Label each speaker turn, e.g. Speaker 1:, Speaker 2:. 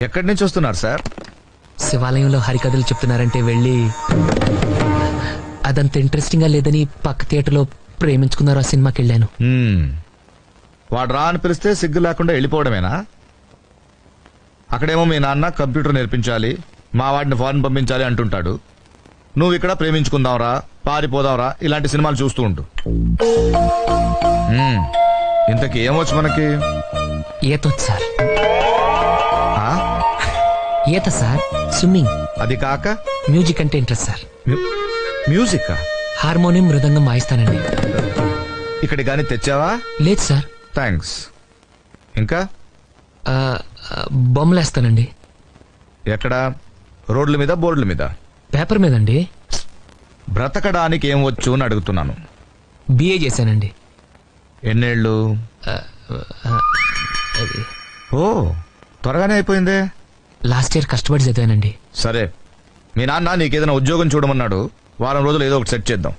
Speaker 1: ఎక్కడి నుంచి వస్తున్నారు సార్?
Speaker 2: శివాలయంలో హరికథలు చెప్తున్నారంటే వెళ్ళి అదంత ఇంట్రెస్టింగ్ గా లేదని పక్క థియేటర్లో ప్రేమించుకున్నారు ఆ సినిమాకి వెళ్ళాను.
Speaker 1: వాడు రా అని పిలిస్తే సిగ్గు లేకుండా వెళ్ళిపోవడమేనా? అక్కడేమో మీ నాన్న కంప్యూటర్ నేర్పించాలి, మా వాడిని ఫారెన్ పంపించాలి అంటుంటాడు. నువ్వు ఇక్కడ ప్రేమించుకుందాంరా, పారిపోదాంరా ఇలాంటి సినిమాలు చూస్తూ ఉంటు. ఇంతకీ ఏమొచ్చు మనకి?
Speaker 2: ఈతొచ్చు సార్.
Speaker 1: ఆ?
Speaker 2: ఈత సార్, స్విమ్మింగ్.
Speaker 1: అది కాక
Speaker 2: మ్యూజిక్ అంటే ఇంట్రెస్ట్ సార్.
Speaker 1: మ్యూజిక్?
Speaker 2: హార్మోనియం, మృదంగం వాయిస్తానండి.
Speaker 1: ఇక్కడ గానీ తెచ్చావా?
Speaker 2: లేదు సార్.
Speaker 1: థ్యాంక్స్. ఇంకా
Speaker 2: బొమ్మలేస్తానండి.
Speaker 1: ఎక్కడ? రోడ్ల మీద, బోర్డుల మీద?
Speaker 2: పేపర్ మీదండి.
Speaker 1: బ్రతకడానికి ఏం వచ్చు అని అడుగుతున్నాను.
Speaker 2: బిఏ చేశానండి.
Speaker 1: ఎన్నేళ్ళు? ఓ, త్వరగానే అయిపోయిందే.
Speaker 2: లాస్ట్ ఇయర్ కష్టపడి చదివానండి.
Speaker 1: సరే, మీ నాన్న నీకేదైనా ఉద్యోగం చూడమన్నాడు. వారం రోజులు ఏదో ఒకటి సెట్ చేద్దాం.